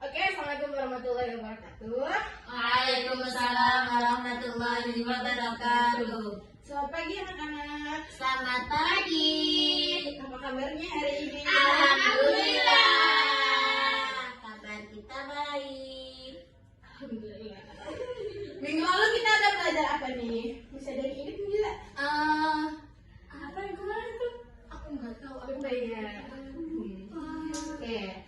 Oke, assalamualaikum warahmatullahi wabarakatuh. Waalaikumsalam warahmatullahi wabarakatuh. Selamat pagi anak-anak. Selamat pagi. Apa kabarnya hari ini? Alhamdulillah. Kabar kita baik. Alhamdulillah. Minggu lalu kita ada belajar apa nih? Bisa dari ini juga? Apa yang kemarin tuh? Aku nggak tahu apa ya. Oke.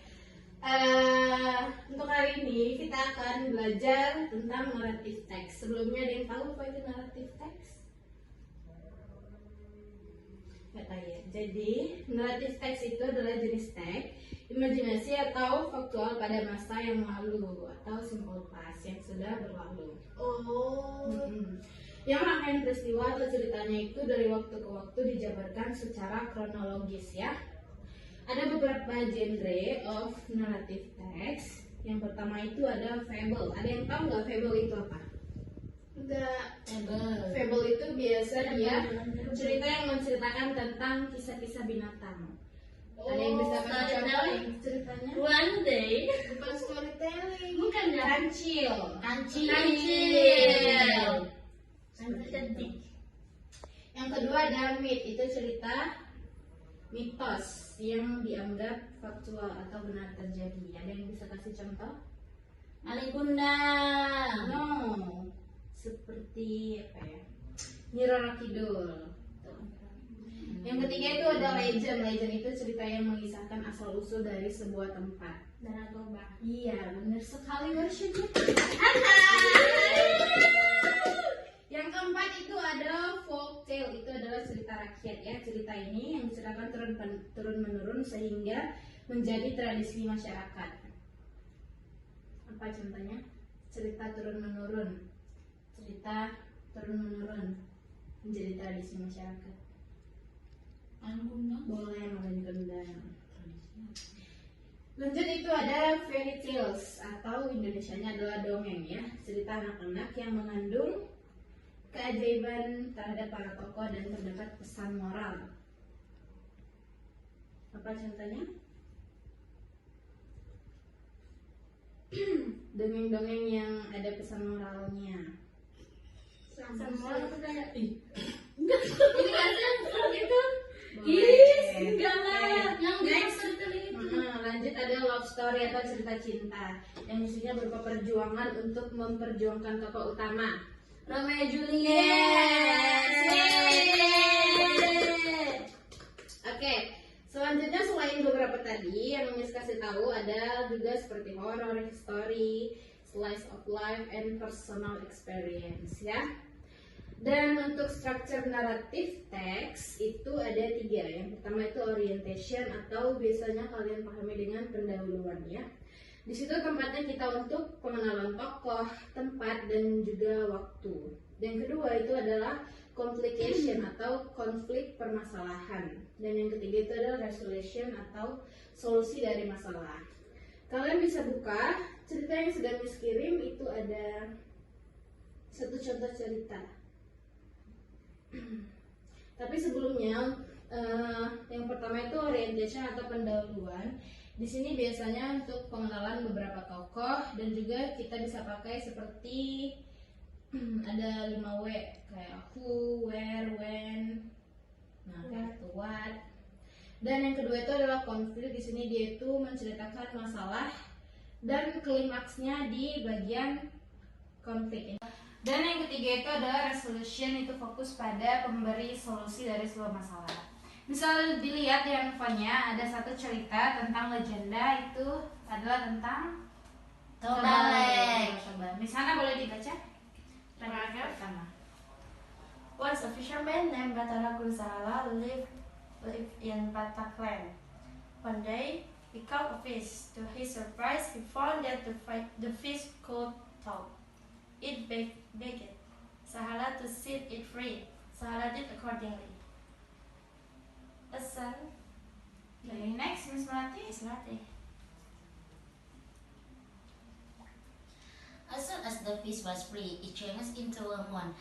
Untuk hari ini kita akan belajar tentang narrative text. Sebelumnya ada yang tahu apa itu narrative text? Nggak tahu ya. Jadi narrative text itu adalah jenis teks imajinasi atau faktual pada masa yang lalu atau simple past yang sudah berlalu. Yang rangkaian peristiwa atau ceritanya itu dari waktu ke waktu dijabarkan secara kronologis ya. Ada beberapa genre of narrative text. Yang pertama itu ada fable. Ada yang tahu nggak fable itu apa? Enggak. Fable itu biasa dia cerita yang menceritakan tentang kisah-kisah binatang. Ada yang bisa kasih contoh ceritanya? One day. Bukan storytelling. Bukan ya? Kancil. Kancil. Cantik. Yang kedua ada myth. Itu cerita mitos yang dianggap faktual atau benar terjadi. Ada yang bisa kasih contoh? Malin Kundang. No. Seperti apa ya? Nyi Roro Kidul. Tuh. Yang ketiga itu ada legend. Legend itu cerita yang mengisahkan asal usul dari sebuah tempat. Danau Toba. Iya, benar sekali versionnya. Yang keempat itu ada folk tale. Itu adalah cerita rakyat ya. Cerita ini yang diceritakan turun menurun sehingga menjadi tradisi masyarakat. Apa contohnya? Cerita turun menurun. Cerita turun menurun menjadi tradisi masyarakat. Malin Kundang. Boleh Malin Kundang. Lanjut itu ada fairy tales atau Indonesianya adalah dongeng ya. Cerita anak-anak yang mengandung keajaiban terhadap para tokoh dan terdapat pesan moral. Apa contohnya? Dongeng-dongeng yang ada pesan moralnya. Pesan moral itu kayak Enggak. ini kan gitu. Boleh. Enggak lah. Yang Next. storytelling itu. Lanjut ada love story atau cerita cinta yang isinya berupa perjuangan untuk memperjuangkan tokoh utama. Romeo Juliet. Oke, selanjutnya selain beberapa tadi yang Miss kasih tahu ada juga seperti horror story, slice of life, and personal experience ya. Dan untuk structure narrative text itu ada 3. Yang pertama itu orientation atau biasanya kalian pahami dengan pendahuluan ya. Di situ tempatnya kita untuk pengenalan tokoh, tempat, dan juga waktu. Dan kedua itu adalah complication atau konflik permasalahan. Dan yang ketiga itu adalah resolution atau solusi dari masalah. Kalian bisa buka cerita yang sedang Miss kirim, itu ada satu contoh cerita. Tapi sebelumnya yang pertama itu orientation atau pendahuluan. Di sini biasanya untuk pengenalan beberapa tokoh dan juga kita bisa pakai seperti ada 5W kayak who, where, when, what. Dan yang kedua itu adalah konflik. Di sini dia itu menceritakan masalah dan klimaksnya di bagian konflik. Dan yang ketiga itu adalah resolution, itu fokus pada pemberi solusi dari sebuah masalah. Misal dilihat di handphonenya ada satu cerita tentang legenda, itu adalah tentang Tobalek. Coba. Misalnya boleh dibaca? Paragraf pertama. Once a fisherman named Batara Kusala lived in Bataclan. One day, he caught a fish. To his surprise, he found that the fish could talk. It begged Sahala to set it free. Sahala did accordingly. A son Okay, next Miss Melati. is nothing. As soon as the fish was free, it changed into a woman.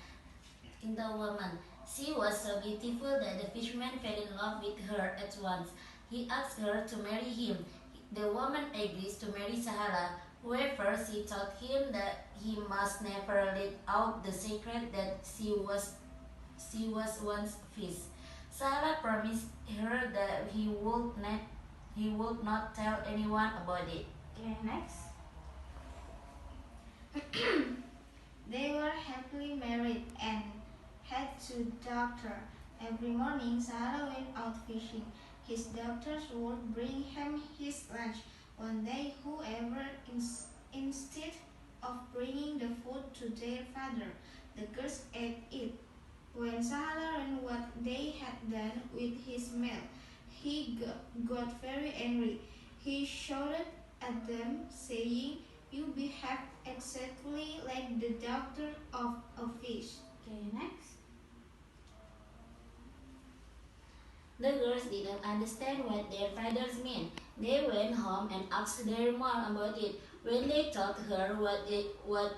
She was so beautiful that the fisherman fell in love with her at once. He asked her to marry him. The woman agrees to marry Sahala. However, she told him that he must never let out the secret that she was once fish. Sahala promised her that he would not tell anyone about it. Okay, next. They were happily married and had 2 daughters. Every morning, Sarah went out fishing. His daughters would bring him his lunch. One day, whoever, instead of bringing the food to their father, the girls ate it. When Sarah learned what they had done with his meal, he got very angry. He shouted at them, saying, "You behave exactly like the daughter of a fish." Okay, next. The girls didn't understand what their fathers meant. They went home and asked their mom about it. When they told her what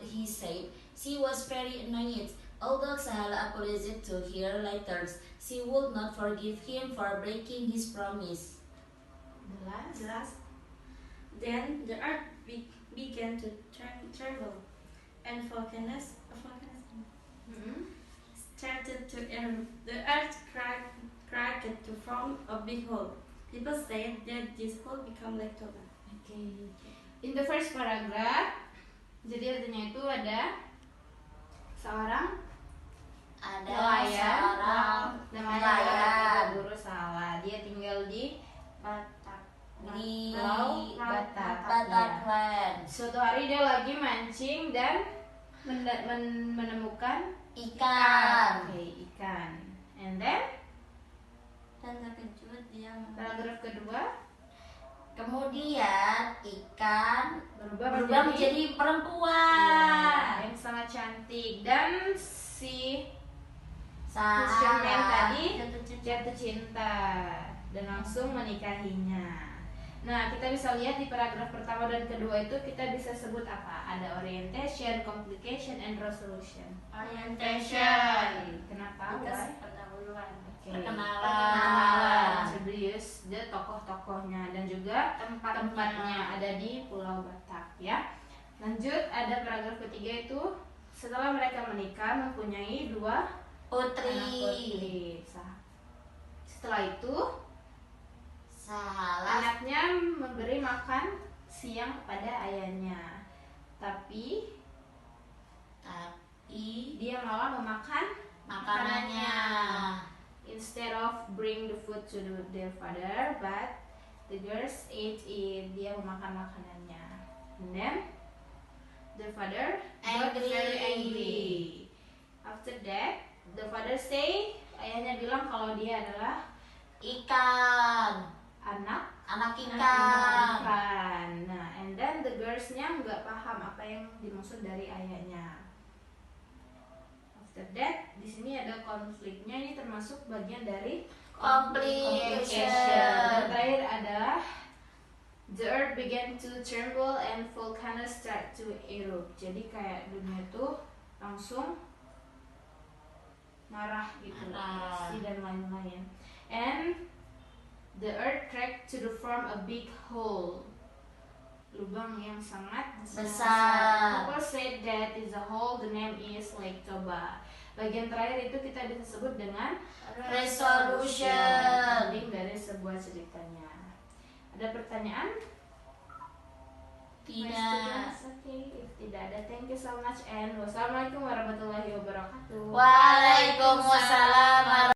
he said, she was very annoyed. Although Sahala apologized to her later, she would not forgive him for breaking his promise. The last. Then the earth began to tremble, and volcanoes started to erupt. The earth cracked to form a big hole. People said that this hole became Lake Toba. Okay. In the first paragraph, jadi artinya itu ada seorang Ada nelayan, seorang namanya nelayan Guru Salah. Dia tinggal di Batak. di Pulau Batak. Batakland. Suatu hari dia lagi mancing dan menemukan Ikan. Oke, ikan. And then Dan terkejut dia paragraf kedua Kemudian ikan berubah berubah menjadi perempuan. yang sangat cantik dan si Salah. fisherman tadi jatuh cinta. jatuh cinta dan langsung menikahinya. Nah, kita bisa lihat di paragraf pertama dan kedua itu kita bisa sebut apa? Ada orientation, complication, and resolution. Orientation. Kenapa? Because Why? pendahuluan. Oke. Perkenalan. Introduce the tokoh-tokohnya dan juga tempatnya ada di Pulau Batak ya. Lanjut, ada paragraf ketiga itu setelah mereka menikah mempunyai 2 Putri. anak putri. Setelah itu Salah. anaknya memberi makan siang kepada ayahnya, tapi dia malah memakan Makanannya. Instead of bring the food to their father, but the girls ate it. Dia memakan makanannya. And then the father got Angry. very angry. After that, the father say, ayahnya bilang kalau dia adalah Ikan. anak Anak ikan. ikan. Nah, and then the girls-nya nggak paham apa yang dimaksud dari ayahnya. After that, di sini ada konfliknya. Ini termasuk bagian dari Complication. Dan terakhir adalah the earth began to tremble and volcanoes start to erupt. Jadi kayak dunia itu langsung marah gitu, Marah. erupsi dan lain-lain. And the earth cracked to form a big hole. Lubang yang sangat Besar. People said that is a hole. The name is Lake Toba. Bagian terakhir itu kita bisa sebut dengan Resolution. ending dari sebuah ceritanya. Ada pertanyaan? My Tidak. students, okay. If tidak ada, thank you so much and wassalamualaikum warahmatullahi wabarakatuh. Wah.